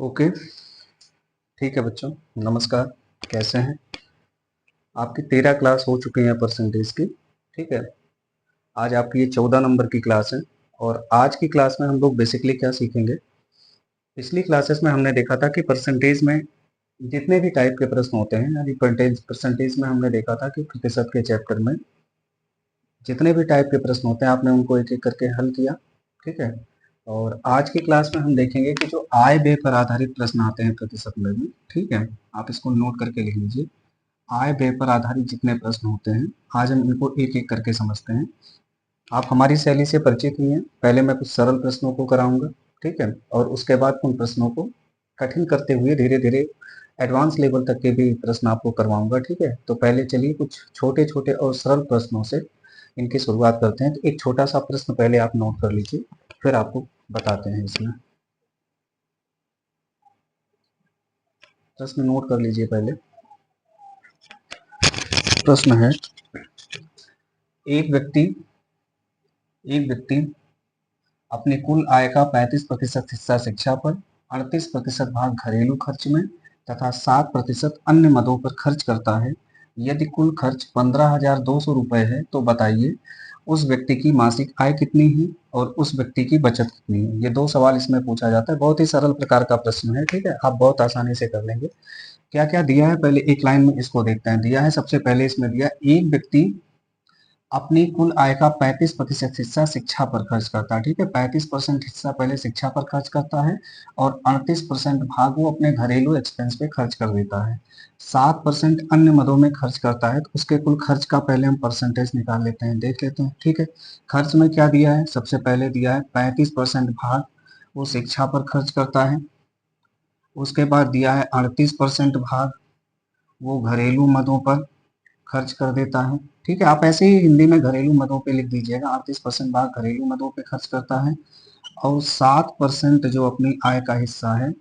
Okay. ठीक है बच्चों, नमस्कार। कैसे हैं? आपकी 13 क्लास हो चुकी हैं परसेंटेज की। ठीक है, आज आपकी ये 14 नंबर की क्लास है। और आज की क्लास में हम लोग बेसिकली क्या सीखेंगे। पिछली क्लासेस में हमने देखा था कि परसेंटेज में जितने भी टाइप के प्रश्न होते हैं, यानी परसेंटेज में हमने देखा था कि प्रतिशत के चैप्टर में जितने भी टाइप के प्रश्न होते हैं आपने उनको एक एक करके हल किया। ठीक है, और आज की क्लास में हम देखेंगे कि जो आय व्यय पर आधारित प्रश्न आते हैं प्रतिशत में भी। ठीक है, आप इसको नोट करके लिख लीजिए। आय व्यय पर आधारित जितने प्रश्न होते हैं आज हम इनको एक एक करके समझते हैं। आप हमारी शैली से परिचित ही हैं। पहले मैं कुछ सरल प्रश्नों को कराऊंगा, ठीक है, और उसके बाद उन प्रश्नों को कठिन करते हुए धीरे धीरे एडवांस लेवल तक के भी प्रश्न आपको करवाऊंगा। ठीक है, तो पहले चलिए कुछ छोटे छोटे और सरल प्रश्नों से इनकी शुरुआत करते हैं। तो एक छोटा सा प्रश्न पहले आप नोट कर लीजिए, फिर आपको बताते हैं। इसमें प्रश्न नोट कर लीजिए। पहले प्रश्न है, एक व्यक्ति एक व्यक्ति अपने कुल आय का 35% हिस्सा शिक्षा पर, 38% भाग घरेलू खर्च में तथा 7% अन्य मदों पर खर्च करता है। यदि कुल खर्च 15,200 रुपए है तो बताइए उस व्यक्ति की मासिक आय कितनी है और उस व्यक्ति की बचत कितनी है। ये दो सवाल इसमें पूछा जाता है। बहुत ही सरल प्रकार का प्रश्न है। ठीक है, आप बहुत आसानी से कर लेंगे। क्या क्या दिया है पहले एक लाइन में इसको देखते हैं। दिया है सबसे पहले इसमें दिया, एक व्यक्ति अपनी कुल आय का 35% हिस्सा शिक्षा पर खर्च करता है। ठीक है, 35% हिस्सा पहले शिक्षा पर खर्च करता है और 38% भाग वो अपने घरेलू एक्सपेंस पे खर्च कर देता है। 7% अन्य मदों में खर्च करता है। तो उसके कुल खर्च का पहले हम परसेंटेज निकाल लेते हैं, देख लेते हैं। ठीक है, खर्च में क्या दिया है, सबसे पहले दिया है 35% भाग वो शिक्षा पर खर्च करता है। उसके बाद दिया है 38% भाग वो घरेलू मदों पर खर्च कर देता है। ठीक है, आप ऐसे ही हिंदी में घरेलू मदों पे लिख दीजिएगा। 38% भाग घरेलू मदों पे खर्च करता है और 7% जो अपनी आय का हिस्सा है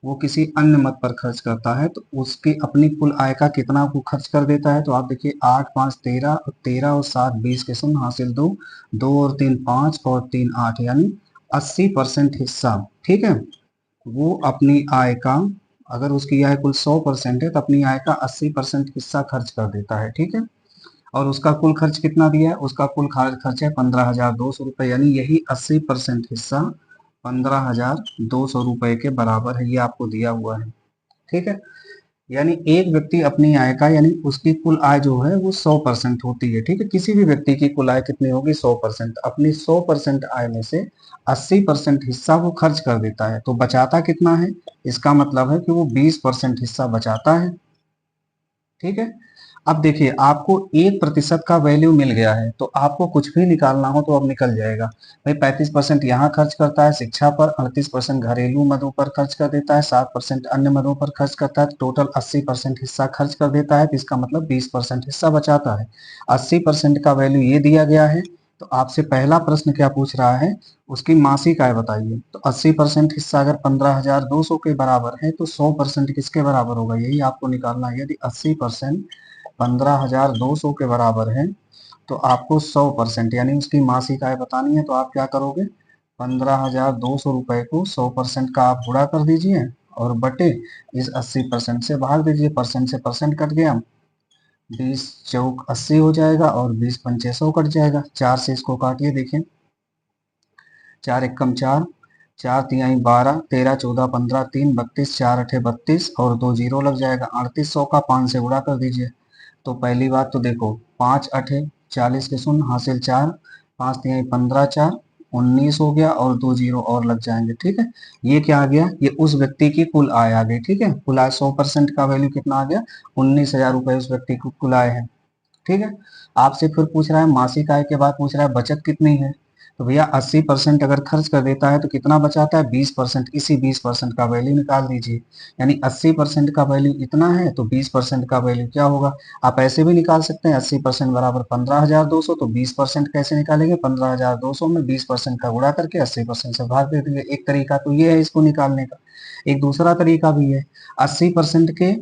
वो किसी अन्य मद पर खर्च करता है। तो उसकी अपनी कुल आय का कितना वो खर्च कर देता है। तो आप देखिए 8 5 13 और 13 और 7 20 के सुन हासिल 2, 2 और 3 5 और 3 8, यानी 80% हिस्सा। ठीक है, वो अपनी आय का, अगर उसकी आय कुल 100% है तो अपनी आय का 80% हिस्सा खर्च कर देता है। ठीक है, और उसका कुल खर्च कितना दिया है, उसका कुल खर्च है 15,200 रुपए, यानी यही 80% हिस्सा 15,200 रुपए के बराबर है। ये आपको दिया हुआ है। ठीक है, यानी एक व्यक्ति अपनी आय का, यानी उसकी कुल आय जो है वो 100% होती है। ठीक है, किसी भी व्यक्ति की कुल आय कितनी होगी, 100%। अपनी 100% आय में से 80% हिस्सा वो खर्च कर देता है। तो बचाता कितना है, इसका मतलब है कि वो 20% हिस्सा बचाता है। ठीक है, अब देखिए आपको 1% का वैल्यू मिल गया है तो आपको कुछ भी निकालना हो तो अब निकल जाएगा। भाई 35% यहाँ खर्च करता है शिक्षा पर, 38% घरेलू मदों पर खर्च कर देता है, 7% अन्य मदों पर खर्च करता है, तो टोटल 80% हिस्सा खर्च कर देता है। तो इसका मतलब 20% हिस्सा बचाता है। 80% का वैल्यू ये दिया गया है। तो आपसे पहला प्रश्न क्या पूछ रहा है, उसकी मासिक आय बताइए। तो 80% हिस्सा अगर 15,200 के बराबर है तो 100% किसके बराबर होगा, यही आपको निकालना है। यदि 80% 15,200 के बराबर है तो आपको 100% यानी उसकी मासिक आय बतानी है। तो आप क्या करोगे, 15,200 रुपए को 100% का आप गुणा कर दीजिए और बटे इस 80% से भाग दीजिए। परसेंट से परसेंट कट गया, 20 चौक 80 हो जाएगा और 20 पंचे 100 कट जाएगा। 4 से इसको काटिए, देखिए 4 एकम 4, 4 तिहाई 12, 13 14 15 3 32, 4 अठे 32 और 2 जीरो लग जाएगा। 3800 का 5 से गुणा कर दीजिए। तो पहली बात तो देखो 5 अठे 40 के शून्य हासिल 4, 5 तिहाई 15, 4 19 हो गया और 2 जीरो और लग जाएंगे। ठीक है, ये क्या आ गया, ये उस व्यक्ति की कुल आय आ गई। ठीक है, कुल आय 100% का वैल्यू कितना आ गया, 19,000 रुपए उस व्यक्ति की कुल आय है। ठीक है, आपसे फिर पूछ रहा है मासिक आय के बाद पूछ रहा है बचत कितनी है। तो भैया 80% अगर खर्च कर देता है तो कितना बचाता है, 20%। इसी 20% का वैल्यू निकाल दीजिए। यानी 80% का वैल्यू इतना है तो 20% का वैल्यू क्या होगा। आप ऐसे भी निकाल सकते हैं, 80% बराबर 15,200। तो 20% कैसे निकालेंगे, 15,200 में 20% का गुणा करके 80% से भाग दे देंगे। एक तरीका तो ये है इसको निकालने का। एक दूसरा तरीका भी है, 80% के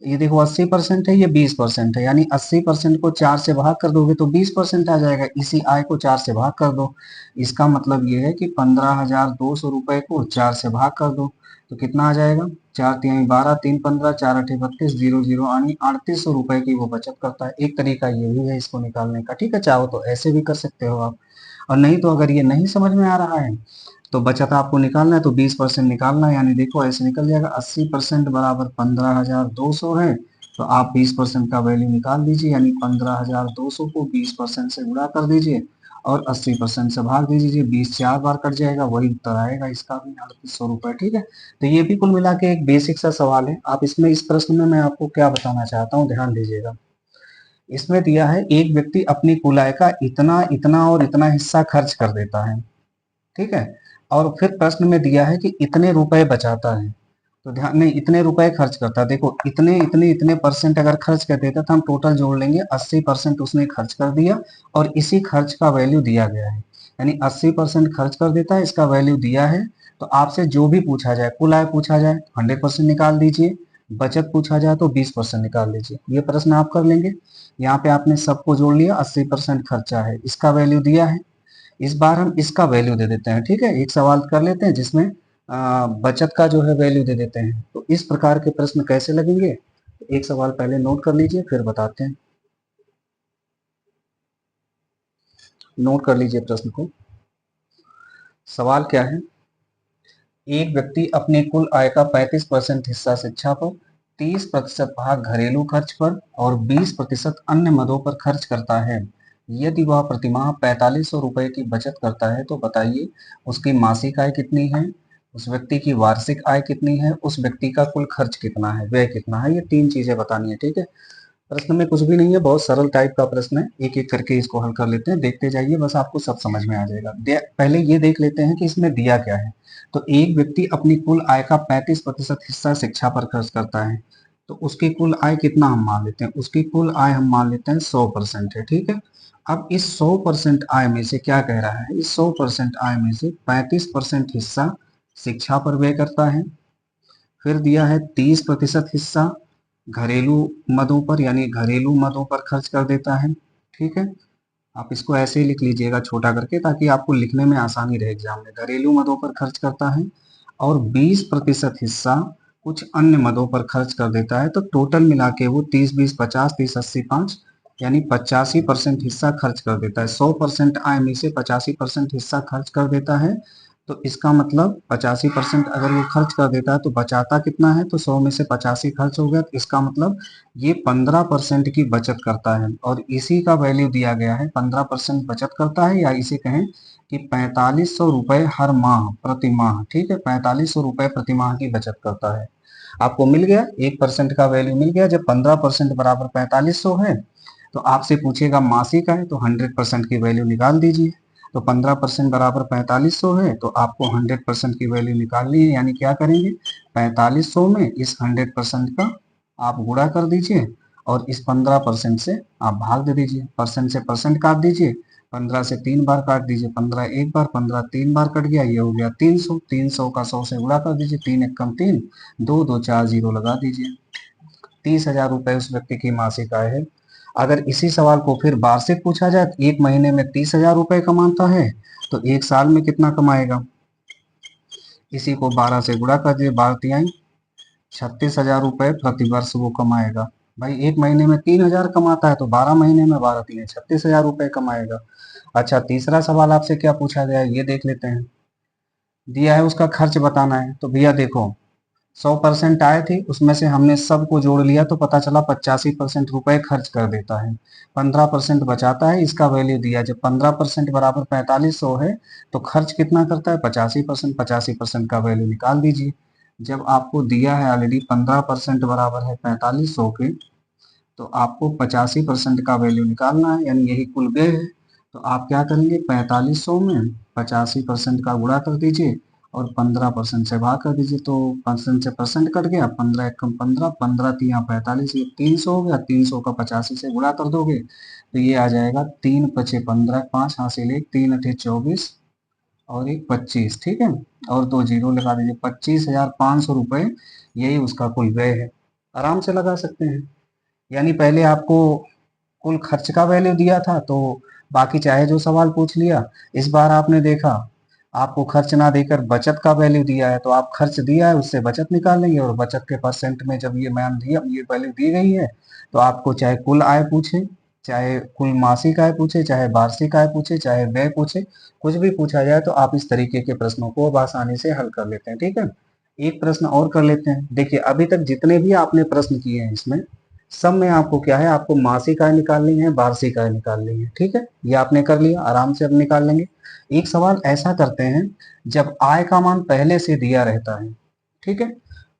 ये देखो 80% है, ये 20% है, यानी 80% को 4 से भाग कर दोगे तो 20% आ जाएगा। इसी आय को 4 से भाग कर दो। इसका मतलब ये है कि 15,200 रुपए को 4 से भाग कर दो तो कितना आ जाएगा? 4×3 = 12, 3×15 4×8 = 32, 0 0 यानी 3800 रुपए की वो बचत करता है। एक तरीका ये भी है इसको निकालने का, ठीक है। चाहो तो ऐसे भी कर सकते हो आप, और नहीं तो अगर ये नहीं समझ में आ रहा है तो बचत आपको निकालना है तो 20% निकालना है, यानी देखो ऐसे निकल जाएगा 80% बराबर 15,200 है, तो आप 20% का वैल्यू निकाल दीजिए, यानी 15,200 को 20% से गुणा कर दीजिए और 80% से भाग दीजिए। 20 4 बार कट जाएगा, वही उत्तर आएगा इसका भी, 3800 रुपए, ठीक है। तो ये भी कुल मिला के एक बेसिक सा सवाल है। आप इसमें इस प्रश्न में मैं आपको क्या बताना चाहता हूँ, ध्यान दीजिएगा। इसमें दिया है एक व्यक्ति अपनी कुल आय का इतना इतना और इतना हिस्सा खर्च कर देता है, ठीक है। और फिर प्रश्न में दिया है कि इतने रुपए बचाता है, तो ध्यान नहीं, इतने रुपए खर्च करता है। देखो इतने इतने इतने परसेंट अगर खर्च कर देता तो हम टोटल जोड़ लेंगे, 80% उसने खर्च कर दिया और इसी खर्च का वैल्यू दिया गया है, यानी 80% खर्च कर देता है, इसका वैल्यू दिया है। तो आपसे जो भी पूछा जाए, कुल आय पूछा जाए 100% निकाल दीजिए, बचत पूछा जाए तो 20% निकाल दीजिए। ये प्रश्न आप कर लेंगे। यहाँ पे आपने सबको जोड़ लिया, 80% खर्चा है, इसका वैल्यू दिया है। इस बार हम इसका वैल्यू दे देते हैं, ठीक है। एक सवाल कर लेते हैं जिसमें बचत का जो है वैल्यू दे देते हैं। तो इस प्रकार के प्रश्न कैसे लगेंगे, एक सवाल पहले नोट कर लीजिए फिर बताते हैं। नोट कर लीजिए प्रश्न को। सवाल क्या है? एक व्यक्ति अपनी कुल आय का 35% हिस्सा शिक्षा पर, 30% भाग घरेलू खर्च पर और 20% अन्य मदों पर खर्च करता है। यदि वह प्रतिमाह 4500 रुपए की बचत करता है तो बताइए उसकी मासिक आय कितनी है, उस व्यक्ति की वार्षिक आय कितनी है, उस व्यक्ति का कुल खर्च कितना है, व्यय कितना है। ये 3 चीजें बतानी है, ठीक है। प्रश्न में कुछ भी नहीं है, बहुत सरल टाइप का प्रश्न है। एक एक करके इसको हल कर लेते हैं, देखते जाइए, बस आपको सब समझ में आ जाएगा। पहले ये देख लेते हैं कि इसमें दिया क्या है। तो एक व्यक्ति अपनी कुल आय का 35% हिस्सा शिक्षा पर खर्च करता है, तो उसकी कुल आय कितना हम मान लेते हैं? उसकी कुल आय हम मान लेते हैं 100% है, ठीक है। अब इस 100% आय में से क्या कह रहा है, इस 100% आय में से 35% हिस्सा शिक्षा पर व्यय करता है। फिर दिया है 30% हिस्सा घरेलू मदों पर, यानी घरेलू मदों पर खर्च कर देता है, ठीक है। आप इसको ऐसे ही लिख लीजिएगा छोटा करके, ताकि आपको लिखने में आसानी रहे एग्जाम में। घरेलू मदों पर खर्च करता है और 20% हिस्सा कुछ अन्य मदों पर खर्च कर देता है। तो टोटल मिला के वो 30 20 50 30 80 5, यानी 85% हिस्सा खर्च कर देता है। 100% आय में से 85% हिस्सा खर्च कर देता है, तो इसका मतलब 85% अगर वो खर्च कर देता है तो बचाता कितना है? तो 100 में से 85 खर्च हो गया, तो इसका मतलब ये 15% की बचत करता है, और इसी का वैल्यू दिया गया है। 15% बचत करता है, या इसे कहें कि 4500 रुपए हर माह प्रति माह, ठीक है। 4500 रुपए प्रति माह की बचत करता है। आपको मिल गया 1% का वैल्यू मिल गया। जब 15% बराबर 4500 है तो आपसे पूछेगा मासिक आय, तो 100% की वैल्यू निकाल दीजिए। तो 15% बराबर 4500 है, तो आपको 100% की वैल्यू निकालनी है, यानी क्या करेंगे, 4500 में इस 100% का आप गुणा कर दीजिए और इस 15% से आप भाग दे दीजिए। परसेंट से परसेंट काट दीजिए, 15 से 3 बार काट दीजिए, 15 एक बार, 15 3 बार कट गया, ये हो गया 300। 300 का 100 से गुणा कर दीजिए, 3 एकम 3, 2 2 4 0 लगा दीजिए। 30,000 रुपए उस व्यक्ति की मासिक आय है। अगर इसी सवाल को फिर वार्षिक पूछा जाए, एक महीने में 30,000 रुपए कमाता है तो एक साल में कितना कमाएगा? इसी को 12 से गुणा कर दिए, 12 तिहाई 36,000 रुपए प्रति वर्ष वो कमाएगा। भाई एक महीने में 3,000 कमाता है तो 12 महीने में 12 तिहाई 36,000 रुपए कमाएगा। अच्छा, तीसरा सवाल आपसे क्या पूछा गया है ये देख लेते हैं। दिया है उसका खर्च बताना है, तो भैया देखो 100% आए थे, उसमें से हमने सबको जोड़ लिया तो पता चला 85% रुपए खर्च कर देता है। 15% बचाता है, इसका वैल्यू दिया। जब 15% बराबर 4500 है तो खर्च कितना करता है? 85%। 85% का वैल्यू निकाल दीजिए। जब आपको दिया है ऑलरेडी 15% बराबर है 4500 के, तो आपको 85% का वैल्यू निकालना है, यानी यही कुल व्यय है। तो आप क्या करेंगे, 4500 में 85% का गुणा कर दीजिए और 15% से भाग कर दीजिए, तो परसेंट से परसेंट कट गया, 15 एकम 15, 15 तिया 45, ये 300 हो गया। 300 का 85 से गुणा कर दोगे तो ये आ जाएगा 3 पचे 15, 5 हासिल 1, 3 अठे 24 और एक 25, ठीक है। और 2 जीरो लगा दीजिए, 25,500 रुपए यही उसका कुल व्यय है। आराम से लगा सकते हैं। यानी पहले आपको कुल खर्च का वैल्यू दिया था तो बाकी चाहे जो सवाल पूछ लिया। इस बार आपने देखा आपको खर्च ना देकर बचत का वैल्यू दिया है तो आप खर्च दिया है उससे बचत निकालेंगे और बचत के परसेंट में जब ये मैम दिया ये वैल्यू दी गई है तो आपको चाहे कुल आय पूछे, चाहे कुल मासिक आय पूछे, चाहे वार्षिक आय पूछे, चाहे व्यय पूछे, कुछ भी पूछा जाए तो आप इस तरीके के प्रश्नों को अब आसानी से हल कर लेते हैं। ठीक है, एक प्रश्न और कर लेते हैं। देखिए अभी तक जितने भी आपने प्रश्न किए हैं इसमें सब में आपको क्या है, आपको मासिक आय निकालनी है, वार्षिक आय निकालनी है। ठीक है, ये आपने कर लिया, आराम से अब निकाल लेंगे। एक सवाल ऐसा करते हैं, जब आय का मान पहले से दिया रहता है, ठीक है,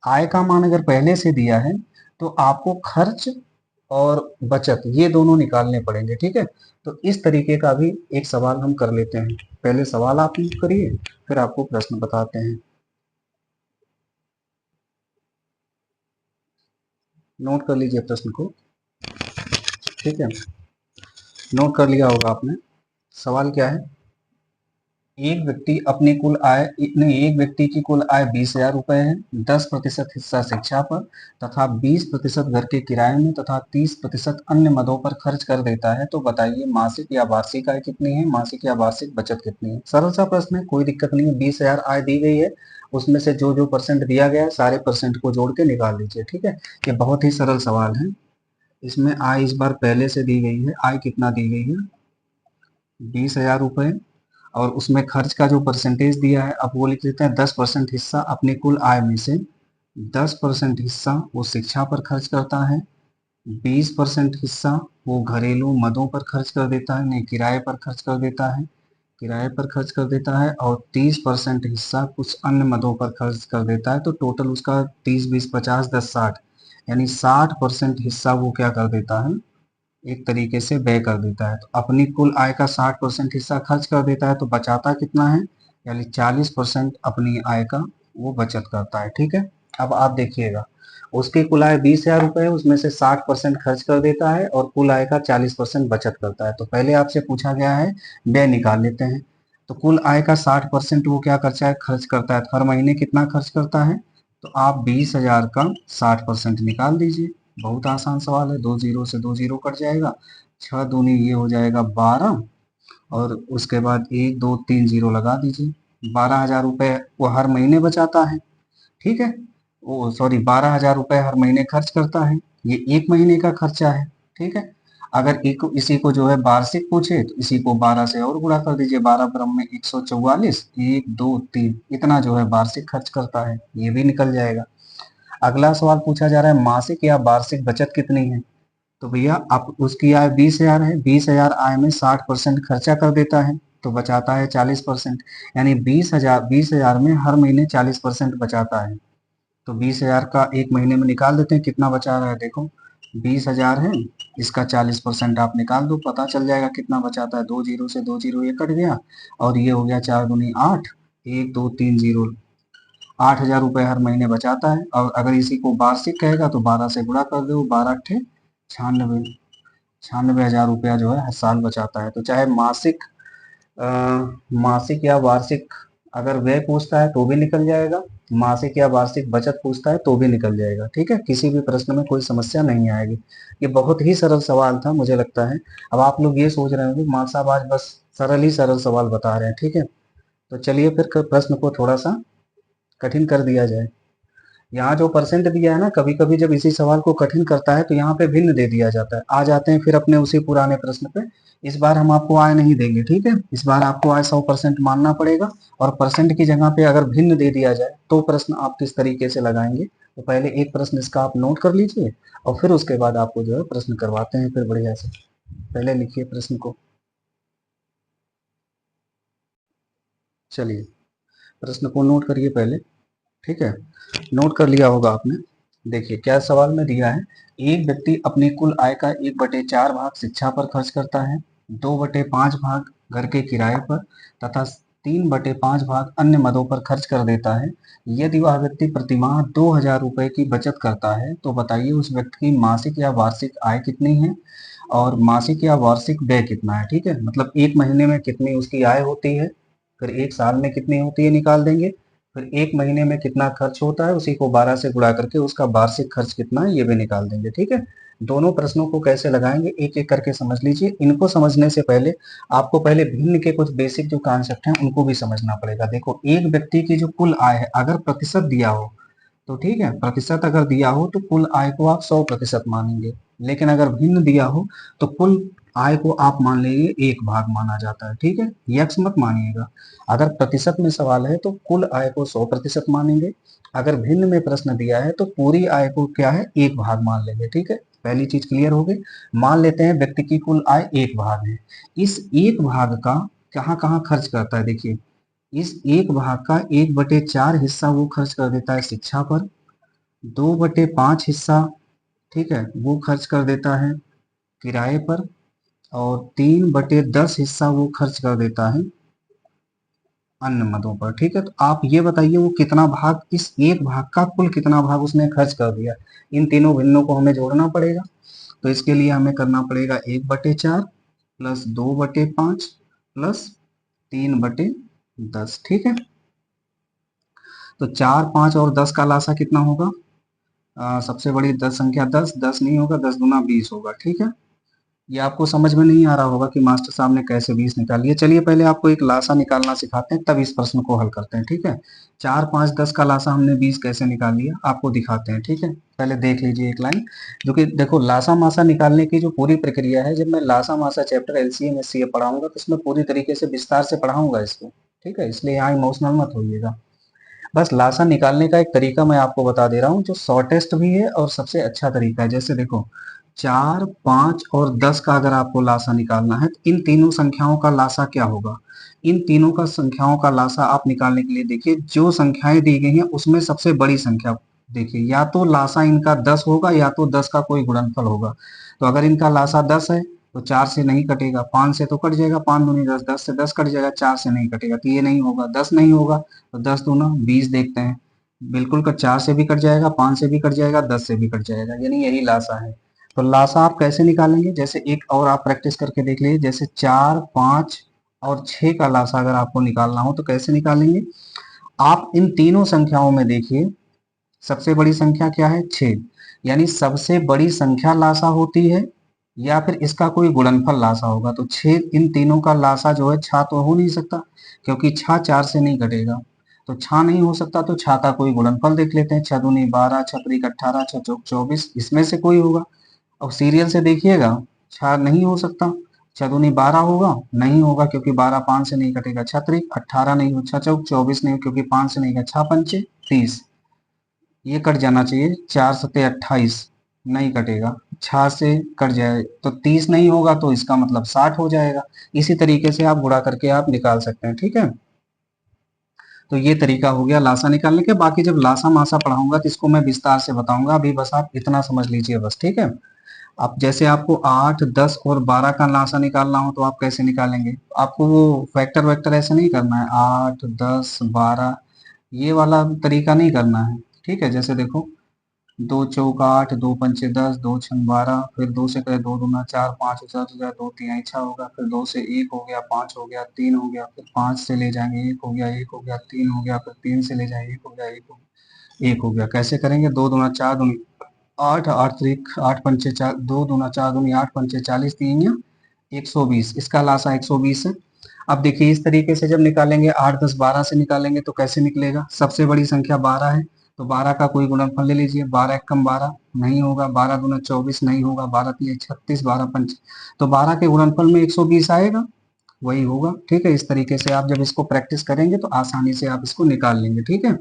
आय का मान अगर पहले से दिया है तो आपको खर्च और बचत ये दोनों निकालने पड़ेंगे। ठीक है, तो इस तरीके का भी एक सवाल हम कर लेते हैं। पहले सवाल आप नोट करिए, फिर आपको प्रश्न बताते हैं। नोट कर लीजिए प्रश्न को। ठीक है, नोट कर लिया होगा आपने। सवाल क्या है, एक व्यक्ति अपनी कुल आय नहीं, एक व्यक्ति की कुल आय 20,000 रुपए है। 10% हिस्सा शिक्षा पर तथा 20% घर के किराए में तथा 30% अन्य मदों पर खर्च कर देता है। तो बताइए मासिक या वार्षिक आय कितनी है, मासिक या वार्षिक बचत कितनी है। सरल सा प्रश्न है, कोई दिक्कत नहीं है। 20,000 आय दी गई है, उसमें से जो जो परसेंट दिया गया है सारे परसेंट को जोड़ के निकाल लीजिए। ठीक है, ये बहुत ही सरल सवाल है। इसमें आय इस बार पहले से दी गई है, आय कितना दी गई है, 20,000 रुपए, और उसमें खर्च का जो परसेंटेज दिया है अब वो लिख देते हैं 10% हिस्सा अपनी कुल आय में से 10% हिस्सा वो शिक्षा पर खर्च करता है, 20% हिस्सा वो घरेलू मदों पर खर्च कर देता है, नहीं किराए पर खर्च कर देता है, किराए पर खर्च कर देता है, और 30% हिस्सा कुछ अन्य मदों पर खर्च कर देता है। तो टोटल उसका 30, 20, 50, 10, 60 यानी 60% हिस्सा वो क्या कर देता है, एक तरीके से व्यय कर देता है। तो अपनी कुल आय का 60% हिस्सा खर्च कर देता है तो बचाता कितना है, यानी 40% अपनी आय का वो बचत करता है। ठीक है, अब आप देखिएगा उसकी कुल आय 20,000 रुपए है, उसमें से 60% खर्च कर देता है और कुल आय का 40% बचत करता है। तो पहले आपसे पूछा गया है व्यय निकाल लेते हैं। तो कुल आय का 60% वो क्या करता है, खर्च करता है। हर महीने कितना खर्च करता है, तो आप 20,000 का 60% निकाल दीजिए। बहुत आसान सवाल है, 2 जीरो से 2 जीरो कट जाएगा, 6 दूनी ये हो जाएगा 12, और उसके बाद 1 2 3 जीरो लगा दीजिए। 12,000 रुपए वो हर महीने बचाता है। ठीक है, वो सॉरी 12,000 रुपए हर महीने खर्च करता है, ये एक महीने का खर्चा है। ठीक है, अगर इसी को जो है वार्षिक पूछे तो इसी को 12 से और गुणा कर दीजिए, 12 ब्रह्म में 144, 1 2 3 इतना जो है वार्षिक खर्च करता है, ये भी निकल जाएगा। अगला सवाल पूछा जा रहा है मासिक या वार्षिक बचत कितनी है। तो भैया आप उसकी आय 20,000 है, 20,000 आय में 60% खर्चा कर देता है तो बचाता है 40%, यानी 20,000 में हर महीने 40% बचाता है। तो 20,000 का एक महीने में निकाल देते हैं, कितना बचा रहा है देखो, 20,000 है, इसका 40% आप निकाल दो, पता चल जाएगा कितना बचाता है। 2 जीरो से 2 जीरो ये कट गया, और ये हो गया 4 दूनी 8, 1 2 3 जीरो, 8,000 रुपए हर महीने बचाता है। और अगर इसी को वार्षिक कहेगा तो 12 से गुणा कर दो, 12 अट्ठे 96, 96,000 रुपया जो है हर साल बचाता है। तो चाहे मासिक अ, मासिक या वार्षिक अगर व्यय पूछता है तो भी निकल जाएगा, मासिक या वार्षिक बचत पूछता है तो भी निकल जाएगा। ठीक है, किसी भी प्रश्न में कोई समस्या नहीं आएगी। ये बहुत ही सरल सवाल था मुझे लगता है। अब आप लोग ये सोच रहे होंगे मां साहब आज बस सरल ही सरल सवाल बता रहे हैं। ठीक है, तो चलिए फिर प्रश्न को थोड़ा सा कठिन कर दिया जाए। यहाँ जो परसेंट दिया है ना, कभी कभी जब इसी सवाल को कठिन करता है तो यहाँ पे भिन्न दे दिया जाता है। आ जाते हैं फिर अपने उसी पुराने प्रश्न पे। इस बार हम आपको आय नहीं देंगे। ठीक है, इस बार आपको आय 100% मानना पड़ेगा, और परसेंट की जगह पे अगर भिन्न दे दिया जाए तो प्रश्न आप किस तरीके से लगाएंगे। तो पहले एक प्रश्न इसका आप नोट कर लीजिए, और फिर उसके बाद आपको जो है प्रश्न करवाते हैं फिर बढ़िया से। पहले लिखिए प्रश्न को। चलिए प्रश्न को नोट करिए पहले। ठीक है, नोट कर लिया होगा आपने। देखिए क्या सवाल में दिया है, एक व्यक्ति अपनी कुल आय का 1/4 भाग शिक्षा पर खर्च करता है, 2/5 भाग घर के किराए पर तथा 3/5 भाग अन्य मदों पर खर्च कर देता है। यदि वह व्यक्ति प्रतिमाह 2,000 रुपए की बचत करता है तो बताइए उस व्यक्ति की मासिक या वार्षिक आय कितनी है और मासिक या वार्षिक व्यय कितना है। ठीक है, मतलब एक महीने में कितनी उसकी आय होती है, फिर एक साल में कितनी होती है निकाल देंगे, फिर एक महीने में कितना खर्च होता है उसी को 12 से गुणा करके उसका वार्षिक खर्च कितना है ये भी निकाल देंगे। ठीक है, दोनों प्रश्नों को कैसे लगाएंगे एक एक करके समझ लीजिए। इनको समझने से पहले आपको पहले भिन्न के कुछ बेसिक जो कॉन्सेप्ट हैं उनको भी समझना पड़ेगा। देखो, एक व्यक्ति की जो कुल आय है अगर प्रतिशत दिया हो तो ठीक है, प्रतिशत अगर दिया हो तो कुल आय को आप 100% मानेंगे, लेकिन अगर भिन्न दिया हो तो कुल आय को आप मान लेंगे एक भाग माना जाता है। ठीक है, यक्स मत मानिएगा। अगर प्रतिशत में सवाल है तो कुल आय को 100% मानेंगे, अगर भिन्न में प्रश्न दिया है तो पूरी आय को क्या है एक भाग मान लेंगे। ठीक है, पहली चीज क्लियर हो गई। मान लेते हैं व्यक्ति की कुल आय एक भाग है, इस एक भाग का कहाँ कहाँ खर्च करता है। देखिए, इस एक भाग का 1/4 हिस्सा वो खर्च कर देता है शिक्षा पर, 2/5 हिस्सा ठीक है वो खर्च कर देता है किराए पर, और 3/10 हिस्सा वो खर्च कर देता है अन्य मदों पर। ठीक है, तो आप ये बताइए वो कितना भाग, इस एक भाग का कुल कितना भाग उसने खर्च कर दिया। इन तीनों भिन्नों को हमें जोड़ना पड़ेगा, तो इसके लिए हमें करना पड़ेगा 1/4 प्लस 2/5 प्लस 3/10। ठीक है, तो 4, 5 और 10 का लासा कितना होगा। सबसे बड़ी 10 संख्या 10, 10 नहीं होगा, 10 दूना 20 होगा। ठीक है, ये आपको समझ में नहीं आ रहा होगा कि मास्टर साहब ने कैसे 20 निकाली है। चलिए पहले आपको एक लासा निकालना सिखाते हैं, तब इस प्रश्न को हल करते हैं। ठीक है, 4, 5, 10 का लासा हमने 20 कैसे निकाल लिया आपको दिखाते हैं। ठीक है, पहले देख लीजिए एक लाइन, जो कि देखो लासा मासा निकालने की जो पूरी प्रक्रिया है, जब मैं लासा मासा चैप्टर एलसीएम एचसीएफ पढ़ाऊंगा तो इसमें पूरी तरीके से विस्तार से पढ़ाऊंगा इसको। ठीक है, इसलिए यहाँ इमोशनल मत होइएगा। बस लासा निकालने का एक तरीका मैं आपको बता दे रहा हूँ जो शॉर्टेस्ट भी है और सबसे अच्छा तरीका है। जैसे देखो, 4, 5 और 10 का अगर आपको लासा निकालना है तो इन तीनों संख्याओं का लासा क्या होगा। इन तीनों का संख्याओं का लासा आप निकालने के लिए देखिए, जो संख्याएं दी गई हैं उसमें सबसे बड़ी संख्या देखिए, या तो लासा इनका 10 होगा या तो 10 का कोई गुणनफल होगा। तो अगर इनका लासा 10 है तो 4 से नहीं कटेगा, 5 से तो कट जाएगा, 5 दूनी 10, 10 से 10 कट जाएगा, 4 से नहीं कटेगा, तो ये नहीं होगा। 10 नहीं होगा तो 10 दूना 20 देखते हैं, बिल्कुल कट, 4 से भी कट जाएगा, 5 से भी कट जाएगा, 10 से भी कट जाएगा, यानी यही लासा है। तो लासा आप कैसे निकालेंगे, जैसे एक और आप प्रैक्टिस करके देख लीजिए, जैसे 4, 5 और 6 का लासा अगर आपको निकालना हो तो कैसे निकालेंगे। आप इन तीनों संख्याओं में देखिए, सबसे बड़ी संख्या क्या है 6, यानी सबसे बड़ी संख्या लासा होती है या फिर इसका कोई गुणनफल लासा होगा। तो 6 इन तीनों का लासा जो है 6 तो हो नहीं सकता, क्योंकि 6 4 से नहीं घटेगा, तो 6 नहीं हो सकता, तो 6 का कोई गुणनफल देख लेते हैं। 6 दूनी 12, 6 त्रिक 18, 6 चौक 24, इसमें से कोई होगा। अब सीरियल से देखिएगा, 6 नहीं हो सकता, 6 दूनी 12 होगा, नहीं होगा क्योंकि 12 5 से नहीं कटेगा, 6 त्रिक 18 नहीं हो, 6 चौक 24 नहीं हो क्योंकि 5 से नहीं है, 6 पंचे 30, ये कट जाना चाहिए, 4 सत्ते 28 नहीं कटेगा, 6 से कट जाए तो 30 नहीं होगा, तो इसका मतलब 60 हो जाएगा। इसी तरीके से आप गुणा करके आप निकाल सकते हैं। ठीक है, तो ये तरीका हो गया लासा निकालने के। बाकी जब लासा मासा पढ़ाऊंगा तो इसको मैं विस्तार से बताऊंगा, अभी बस आप इतना समझ लीजिए बस। ठीक है, अब जैसे आपको 8, 10 और 12 का लासा निकालना हो तो आप कैसे निकालेंगे, आपको वो फैक्टर वैक्टर ऐसे नहीं करना है, 8, 10, 12 ये वाला तरीका नहीं करना है। ठीक है, जैसे देखो, 2 चौक 8, 2 पंचे 10, 2 छंग 12, फिर 2 से करे 2 दूना 4, 5 उचार हो गया, 2 तिहाई 6 होगा, फिर 2 से 1 हो गया, 5 हो गया, 3 हो गया, फिर 5 से ले जाएंगे 1 हो गया, 1 हो गया, 3 हो गया, फिर 3 से ले जाएंगे 1 हो गया, 1 हो गया। कैसे करेंगे, 2 दूना 4 दूनी 8, 8 त्रिक 8 पंचे 4, 2 दूना 4 दूनी 8 पंचे 40, 3 या 120, इसका लासा 120 है। अब देखिए इस तरीके से जब निकालेंगे 8, 10, 12 से निकालेंगे तो कैसे निकलेगा, सबसे बड़ी संख्या 12 है तो 12 का कोई गुणनफल ले लीजिए, 12 एकम 12 नहीं होगा, 12 दूना 24 नहीं होगा, 12 तिया 36, 12 पंच, तो 12 के गुणनफल में 120 आएगा, वही होगा। ठीक है, इस तरीके से आप जब इसको प्रैक्टिस करेंगे तो आसानी से आप इसको निकाल लेंगे। ठीक है,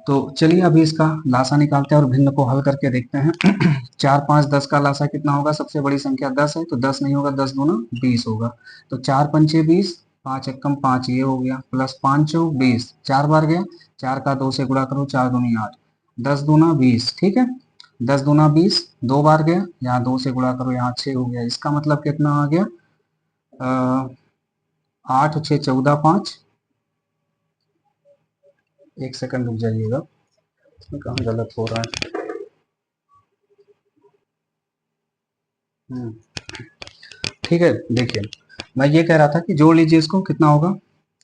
तो चलिए अभी इसका लासा निकालते हैं और भिन्न को हल करके देखते हैं। 4, 5, 10 का लासा कितना होगा, सबसे बड़ी संख्या 10 है तो 10 नहीं होगा, 10 दूना 20 होगा, तो 4 पंचे 20, 5 एकम 5 ये हो गया, प्लस 5 चौक 20, 4 बार गया, 4 का 2 से गुणा करो, 4 दूनी 8, 10 दूना 20। ठीक है, 10 दूना 20, 2 बार गया, यहाँ 2 से गुणा करो, यहाँ 6 हो गया, इसका मतलब कितना आ गया, 8 6 14 5, एक सेकंड रुक जाइएगा, कहाँ गलत हो रहा है। ठीक है, देखिए मैं ये कह रहा था कि जोड़ लीजिए इसको, कितना होगा,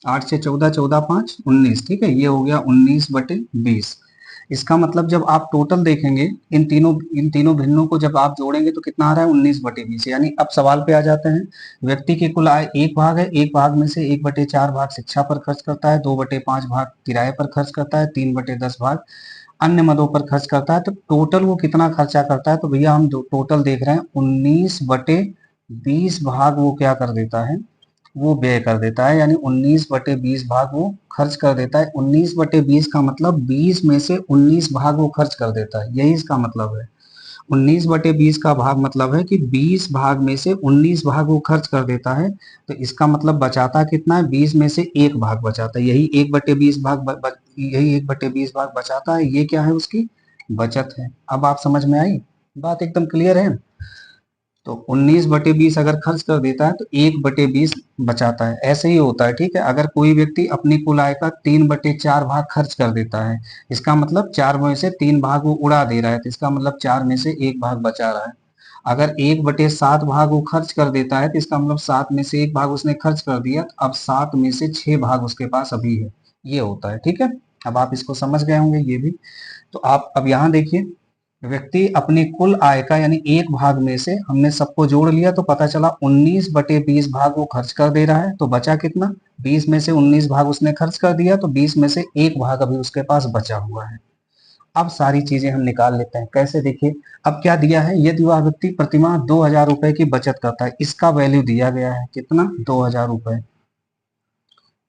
8 से 14, 14 5 19, ठीक है, ये हो गया 19/20। इसका मतलब जब आप टोटल देखेंगे इन तीनों भिन्नों को जब आप जोड़ेंगे तो कितना आ रहा है, 19/20। यानी अब सवाल पे आ जाते हैं। व्यक्ति की कुल आय एक भाग है, एक भाग में से 1/4 भाग शिक्षा पर खर्च करता है, 2/5 भाग किराए पर खर्च करता है, 3/10 भाग अन्य मदों पर खर्च करता है। तो टोटल वो कितना खर्चा करता है, तो भैया हम टोटल देख रहे हैं 19/20 भाग वो क्या कर देता है, वो व्यय कर देता है। यानी 19/20 भाग वो खर्च कर देता है। 19/20 का मतलब 20 में से 19 भाग वो खर्च कर देता है, यही इसका मतलब है। 19/20 का भाग मतलब है कि 20 भाग में से 19 भाग वो खर्च कर देता है। तो इसका मतलब बचाता कितना है, 20 में से एक भाग बचाता है। यही 1/20 भाग यही 1/20 भाग बचाता है। ये क्या है, उसकी बचत है। अब आप समझ में आई, बात एकदम क्लियर है। तो 19/20 अगर खर्च कर देता है तो 1/20 बचाता है। ऐसे ही होता है, ठीक है। अगर कोई व्यक्ति अपनी कुल आय का 3/4 भाग खर्च कर देता है, इसका मतलब 4 में से 3 भाग वो उड़ा दे रहा है, तो इसका मतलब 4 में से एक भाग बचा रहा है। अगर 1/7 भाग वो खर्च कर देता है, तो इसका मतलब 7 में से एक भाग उसने खर्च कर दिया, तो अब 7 में से 6 भाग उसके पास अभी है। ये होता है, ठीक है। अब आप इसको समझ गए होंगे ये भी। तो आप अब यहाँ देखिए, व्यक्ति अपनी कुल आय का यानी एक भाग में से हमने सबको जोड़ लिया तो पता चला 19/20 भाग वो खर्च कर दे रहा है। तो बचा कितना, 20 में से 19 भाग उसने खर्च कर दिया, तो 20 में से एक भाग अभी उसके पास बचा हुआ है। अब सारी चीजें हम निकाल लेते हैं। कैसे, देखिए। अब क्या दिया है, यदि वह व्यक्ति प्रतिमाह 2,000 रुपए की बचत करता है, इसका वैल्यू दिया गया है कितना, 2,000 रुपए।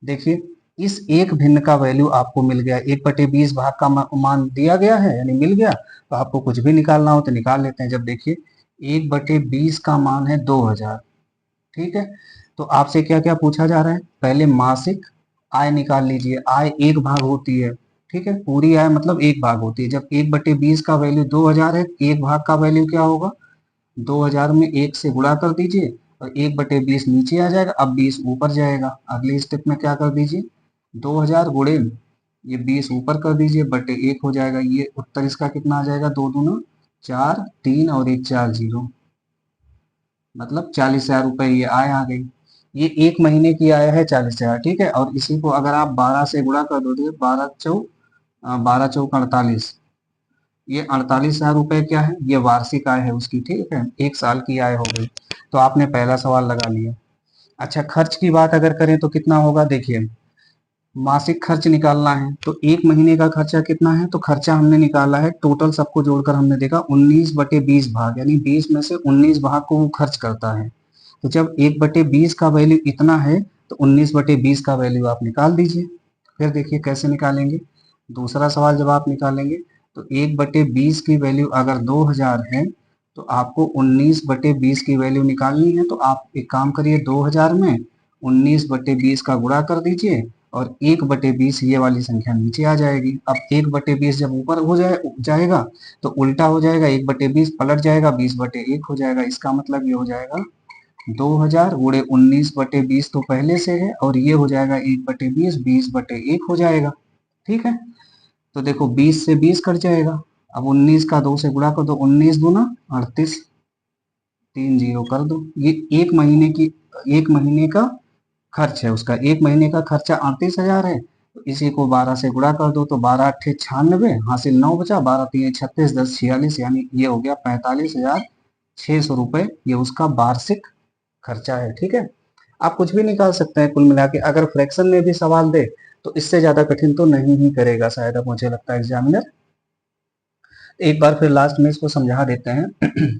देखिए, इस एक भिन्न का वैल्यू आपको मिल गया, 1/20 भाग का मान दिया गया है यानी मिल गया। तो आपको कुछ भी निकालना हो तो निकाल लेते हैं। जब देखिए 1/20 का मान है 2,000, ठीक है। तो आपसे क्या क्या पूछा जा रहा है, पहले मासिक आय निकाल लीजिए। आय एक भाग होती है, ठीक है। पूरी आय मतलब एक भाग होती है। जब 1/20 का वैल्यू 2,000 है, एक भाग का वैल्यू क्या होगा, 2,000 में एक से गुणा कर दीजिए और 1/20 नीचे आ जाएगा। अब 20 ऊपर जाएगा। अगले स्टेप में क्या कर दीजिए, 2,000 गुणे ये 20 ऊपर कर दीजिए, बटे एक हो जाएगा। ये उत्तर इसका कितना आ जाएगा, 2 दूना 4, 3 और एक 4 0, मतलब 40,000 रुपए ये आय आ गई। ये एक महीने की आय है 40,000, ठीक है। और इसी को अगर आप 12 से गुणा कर दोगे, 12 चौक 48, ये 48,000 रुपए क्या है, ये वार्षिक आय है उसकी, ठीक है। एक साल की आय हो गई। तो आपने पहला सवाल लगा लिया। अच्छा, खर्च की बात अगर करें तो कितना होगा, देखिए मासिक खर्च निकालना है तो एक महीने का खर्चा कितना है, तो खर्चा हमने निकाला है टोटल सबको जोड़कर हमने देखा 19/20 भाग, यानी 20 में से 19 भाग को वो खर्च करता है। तो जब 1/20 का वैल्यू इतना है तो 19/20 का वैल्यू आप निकाल दीजिए। फिर देखिए कैसे निकालेंगे। दूसरा सवाल जब आप निकालेंगे तो 1/20 की वैल्यू अगर 2,000 है तो आपको 19/20 की वैल्यू निकालनी है। तो आप एक काम करिए, 2,000 में 19/20 का गुणा कर दीजिए और 1/20 ये वाली संख्या नीचे आ जाएगी। अब 1/20 जब ऊपर हो जाएगा तो उल्टा हो जाएगा, 1/20 पलट जाएगा, 20/1 हो जाएगा। इसका मतलब ये हो जाएगा 2,000 गुणे 19/20 तो पहले से है और ये हो जाएगा 1/20, 20/1 हो जाएगा, ठीक है। तो देखो 20 से 20 कट जाएगा। अब 19 का 2 से गुणा कर दो, 19 दूना 38, 3 0 कर दो। ये एक महीने का खर्च है उसका। एक महीने का खर्चा 38,000 है। तो इसी को 12 से गुणा कर दो, तो 12 अट्ठे 96, हासिल 9 बचा, 12 3 36, 10 46, यानी ये हो गया 45,600 रुपए। ये उसका वार्षिक खर्चा है, ठीक है। आप कुछ भी निकाल सकते हैं कुल मिला के। अगर फ्रैक्शन में भी सवाल दे तो इससे ज्यादा कठिन तो नहीं ही करेगा शायद, अब मुझे लगता है एग्जामिनर। एक बार फिर लास्ट में इसको समझा देते हैं।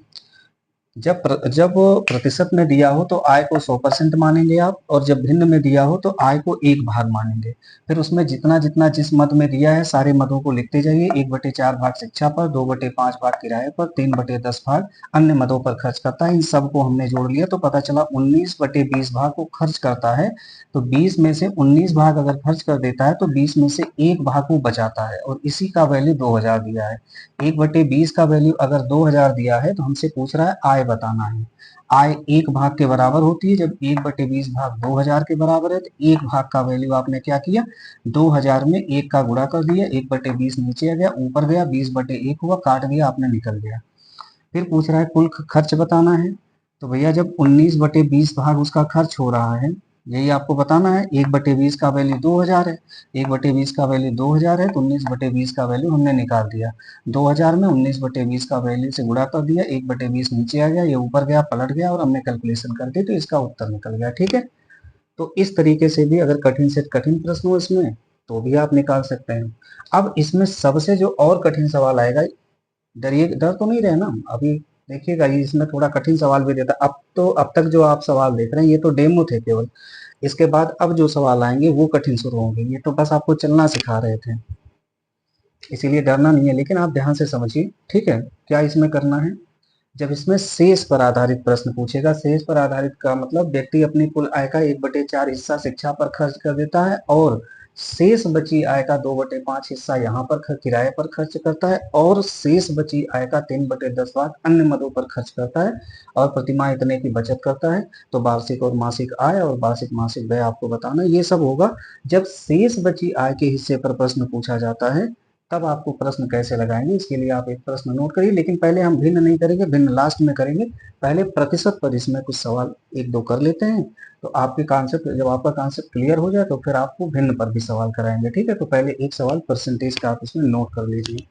जब प्रतिशत में दिया हो तो आय को 100% मानेंगे आप, और जब भिन्न में दिया हो तो आय को एक भाग मानेंगे। फिर उसमें जितना जितना जिस मद में दिया है सारे मदों को लिखते जाइए। 1/4 भाग शिक्षा पर, 2/5 भाग किराए पर, 3/10 भाग अन्य मदों पर खर्च करता है। इन सबको हमने जोड़ लिया तो पता चला 19/20 भाग को खर्च करता है। तो 20 में से 19 भाग अगर खर्च कर देता है तो 20 में से एक भाग वो बचाता है, और इसी का वैल्यू 2,000 दिया है। 1/20 का वैल्यू अगर 2,000 दिया है तो हमसे पूछ रहा है आय बताना है। आय एक भाग के बराबर होती है। जब 1/20 भाग 2,000 के बराबर है तो एक भाग का वैल्यू आपने क्या किया, 2,000 में एक का गुणा कर दिया, 1/20 नीचे आ गया, ऊपर गया, 20/1 हुआ, काट दिया आपने, निकल गया। फिर पूछ रहा है कुल खर्च बताना है। तो भैया जब 19/20 भाग उसका खर्च हो रहा है यही आपको बताना है। 1/20 का वैल्यू 2000 है, 1/20 का वैल्यू 2000 है, तो 19/20 का वैल्यू हमने निकाल दिया। 2000 में 19/20 का वैल्यू से गुणा कर दिया, 1/20 नीचे आ गया, ये ऊपर गया, पलट गया और हमने कैलकुलेशन कर दी, तो इसका उत्तर निकल गया। ठीक है, तो इस तरीके से भी अगर कठिन से कठिन प्रश्न हो इसमें, तो भी आप निकाल सकते हैं। अब इसमें सबसे जो और कठिन सवाल आएगा, डरिए, डर तो नहीं रहे ना अभी, देखिएगा ये इसमें थोड़ा कठिन सवाल भी देता। अब तक जो आप सवाल देख रहे हैं ये तो डेमो थे केवल, इसके बाद अब जो सवाल आएंगे वो कठिन शुरू होंगे, ये तो बस आपको चलना सिखा रहे थे, इसीलिए डरना नहीं है। लेकिन आप ध्यान से समझिए, ठीक है, क्या इसमें करना है। जब इसमें शेष पर आधारित प्रश्न पूछेगा, शेष पर आधारित का मतलब व्यक्ति अपनी कुल आय का 1/4 हिस्सा शिक्षा पर खर्च कर देता है और शेष बची आय का 2/5 हिस्सा यहाँ पर किराए पर खर्च करता है और शेष बची आय का 3/10 भाग अन्य मदों पर खर्च करता है और प्रतिमाह इतने की बचत करता है। तो वार्षिक और मासिक आय और वार्षिक मासिक व्यय आपको बताना, ये सब होगा जब शेष बची आय के हिस्से पर प्रश्न पूछा जाता है। तब आपको प्रश्न कैसे लगाएंगे, इसके लिए आप एक प्रश्न नोट करिए, लेकिन पहले हम भिन्न नहीं करेंगे, भिन्न लास्ट में करेंगे। पहले प्रतिशत पर इसमें कुछ सवाल एक दो कर लेते हैं, तो आपके कॉन्सेप्ट, जब आपका कॉन्सेप्ट क्लियर हो जाए तो फिर आपको भिन्न पर भी सवाल कराएंगे। ठीक है, तो पहले एक सवाल परसेंटेज का आप इसमें नोट कर लीजिए।